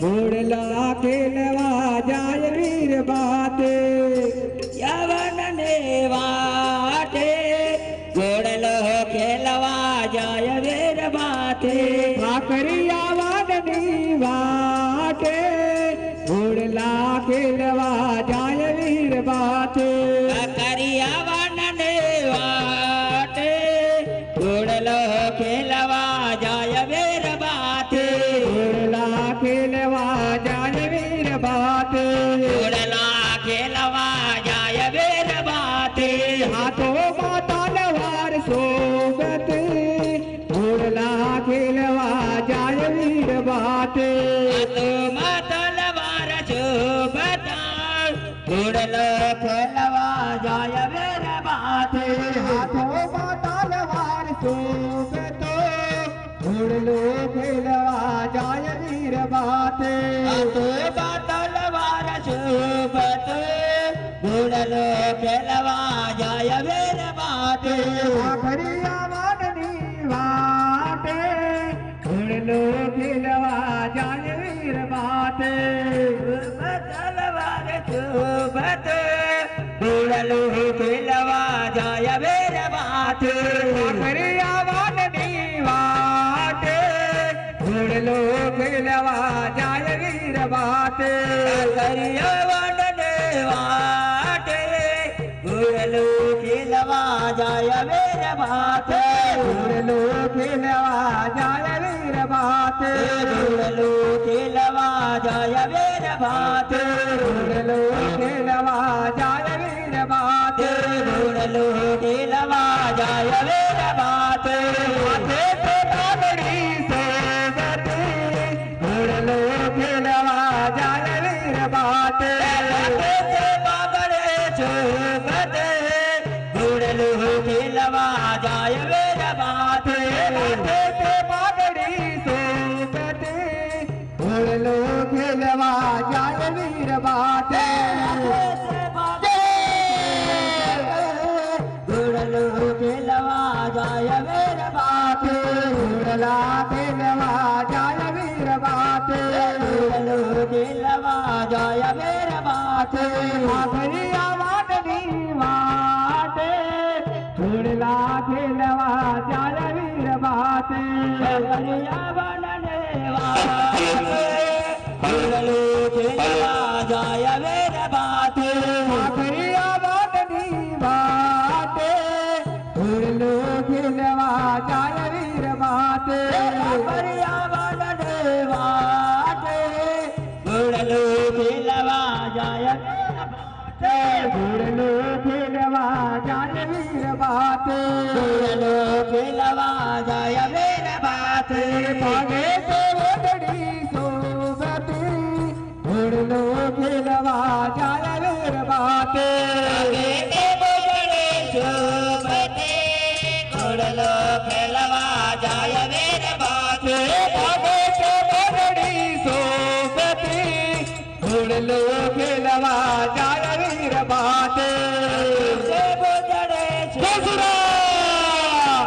घोड़ला खेलवा जाय वीर बाते यवन ने वाटे घोड़लो खेलवा जाय वीर बाते भाकरिया वादनी वाटे घोड़ला खेलवा जाय वीर बाते करिया वन ने वाटे घोड़लो खेलवा जाय वीर बाते घोड़ला खेलवा जाय वीर बाते घोड़ला खेलवा जाय वीर बाते हाथों में तलवार सोबत घोड़ला खेलवा जाय वीर बाते तुम तलवार शोभता घोड़लो खेलवा जाय वीर बाते हाथों में तलवार सोबत घोड़लो खेलवा जाय वीर बाते तुम तलवार शोभत घोड़लो खेलवा जाय वीर बाते भाकरिया वादनी वाटे घोड़लो खेलवा जाय वीर बाते तलवार शोभत घोड़लो खेलवा जाय वीर बाते भाकरिया वादनी वाटे घोड़लो खेलवा जाय वीर बाते करिया वनने वाटे घोड़लो खेलवा जाय वीर बाते घोड़लो खेलवा जाय वीर बाते घोड़लो खेलवा जाय वीर बाते घोड़लो खेलवा जाय वीर बाते घोड़लो खेलवा जाय वीर बाते माथे पे पगड़ी सोबत घोड़लो खेलवा जाय वीर बाते बाबरे शोभत घोड़लो खेलवा जाय वीर बाते माथे पे पगड़ी सोबत घोड़लो खेलवा जाय वीर बाते घोड़लो खेलवा जाय वीर बाते घोड़ला खेलवा जाय वीर बाते घोड़लो खेलवा जाय वीर बाते भाकरिया वादनी वाटे घोड़ला खेलवा जाय वीर बाते करिया वनने वाटे घोड़लो खेलवा जाय वीर बाते भाकरिया वादनी वाटे घोड़लो खेलवा जाय वीर बाते करिया वनने वाटे घोड़लो खेलवा जाय वीर बाते घोड़लो खेलवा जाय वीर बाते घोड़लो खेलवा जाय वीर बाते भागे से वोटड़ी सोबती घोड़लो खेलवा जाय वीर बाते घोड़लो खेलवा जाय वीर बाते भागे से वोटड़ी सोबती घोड़लो खेलवा जाय वीर बाते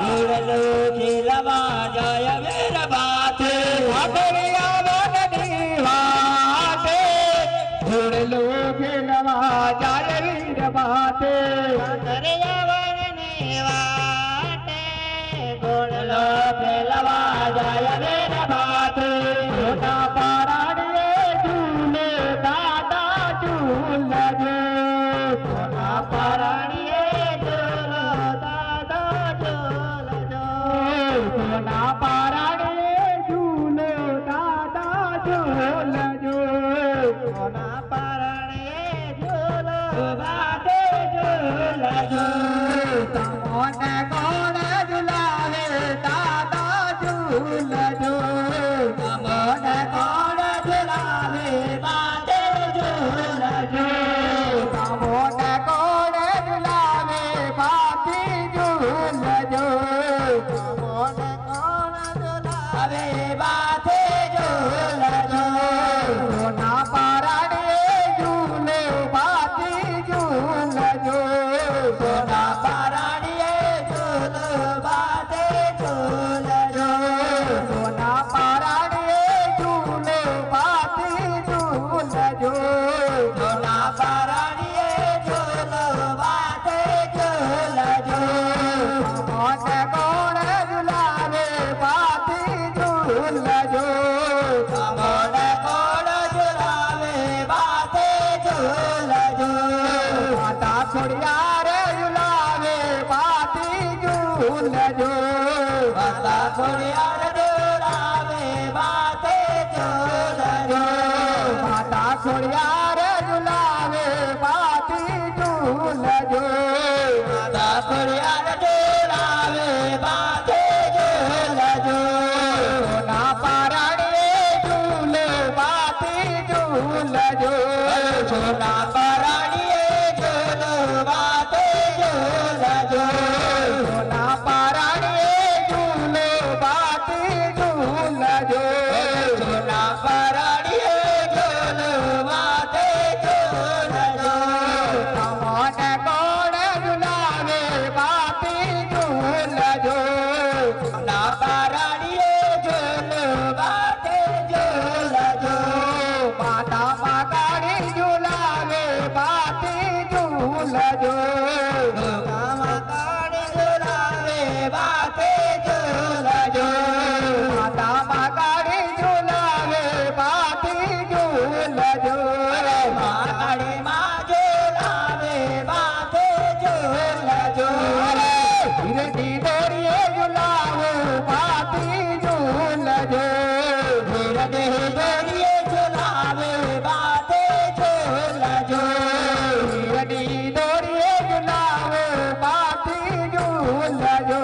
घोड़लो खेलवा जाय वीर बाते भाकरिया वादनी वाटे घोड़लो खेलवा जाय वीर बाते करिया वनने वाटे घोड़लो खेलवा जाय वीर बाते छोटा पाराड़िए झूले दादा झूल लगे छोटा ઝૂલજો મોડ કોડ ઝુલાવે માથે ઝૂલજો માતા ખોડિયાર ઝુલાવે માથી ઝૂલજો માતા ખોડિયાર ઝુલાવે માથે ઝૂલજો માતા ખોડિયાર ઝુલાવે માથી ઝૂલજો માતા ખોડિયાર ઝુલાવે માથે ઝૂલજો સોના પારણીએ ઝૂલે માથી ઝૂલજો સોના પરાણીએ ઝૂલો માથે ઝૂલજો સોના પારણીએ ઝૂલે માથી ઝૂલજો સોના પરાણીએ ઝૂલો માથે ઝૂલજો તમને કોણ ઝુલાવે માથી ઝૂલજો ના પરાણીએ ઝૂલો માથે ઝૂલજો માતા માતાડી ઝુલાવે માથી ઝૂલજો માતાને ઝુલાવે માથે ઝૂલજો માતા માતાડી ઝુલાવે માથી ઝૂલજો માતાને માં ઝુલાવે માથે ઝૂલજો ધીરેથી દોડીએ ઝુલાવો માથી ઝૂલજો ધીરે દોરીએ ઝુલાવે માથે ઝૂલજો ધીરેથી દોડીએ ઝુલાવો માથી ઝૂલજો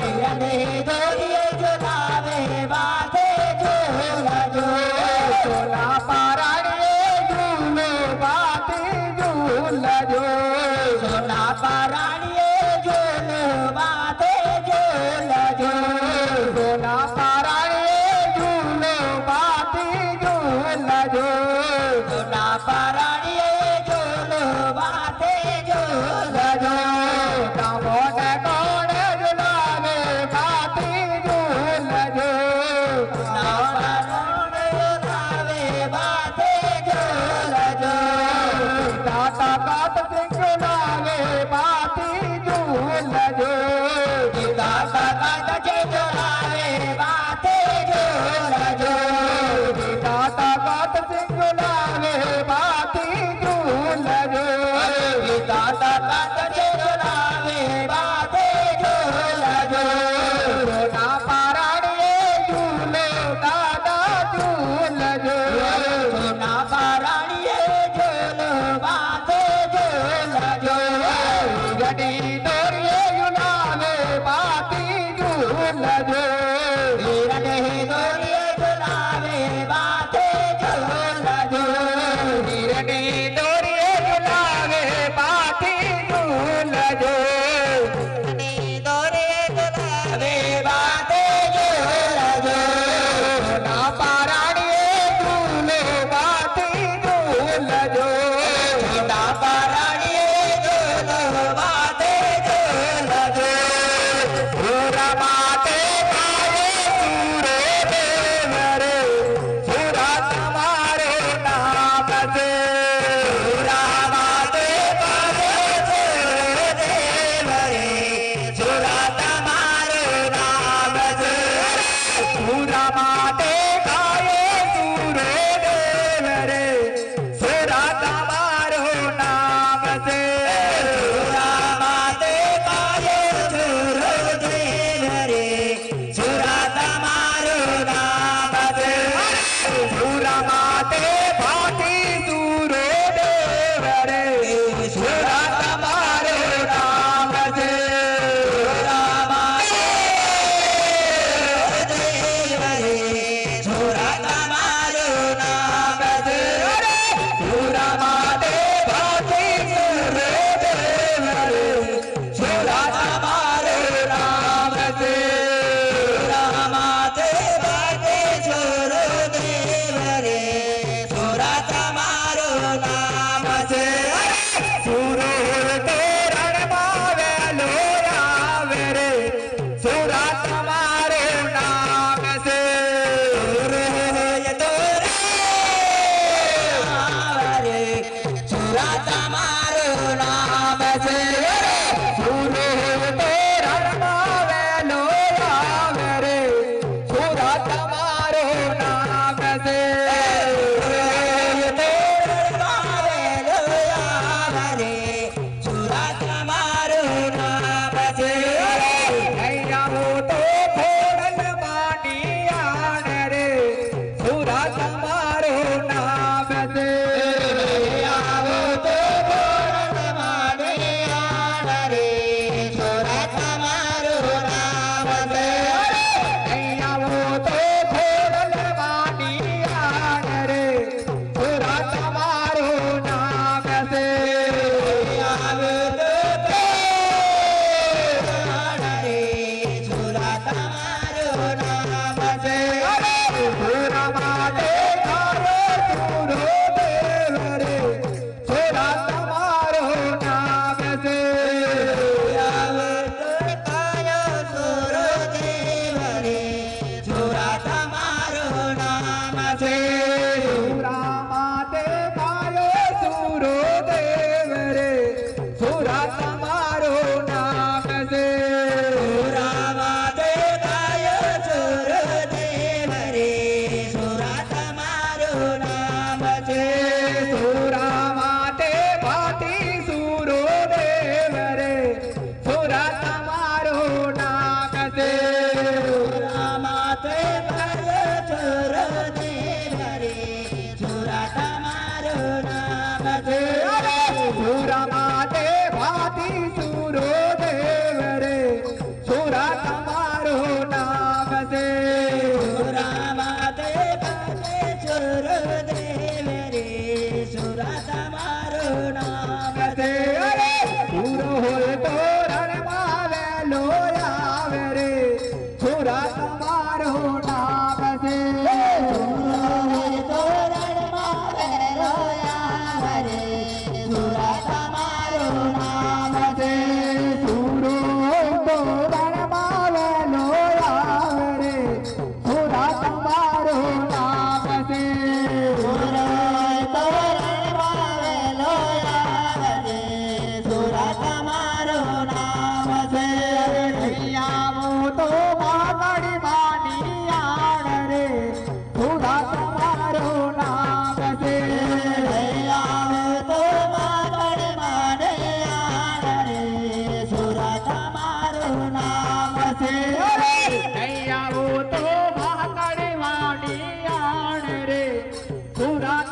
ધીરે દોરીએ ઝુલાવે માથે ઝૂલજો સોના પારણીએ ઝૂલે માથી ઝૂલજો સોના પરાણીએ ઝૂલો માથે ઝૂલજો સોના પારણીએ ઝૂલે માથી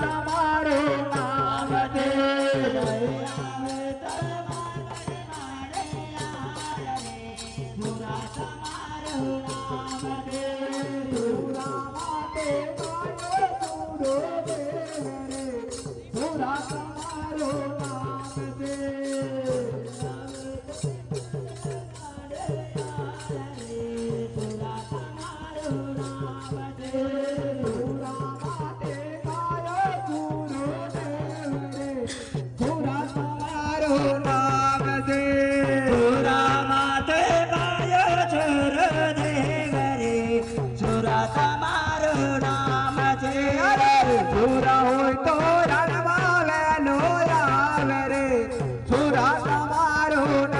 તમારું નામ છે સુરા માટે ગાયો સુરો દેવ રે સુરા તમારું નામ છે સુરા હોય તો રણમાં વેલો આવે રે સુરા તમારું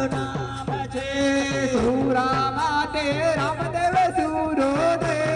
નામ છે સુરા માટે રામદેવ સુરો દેવ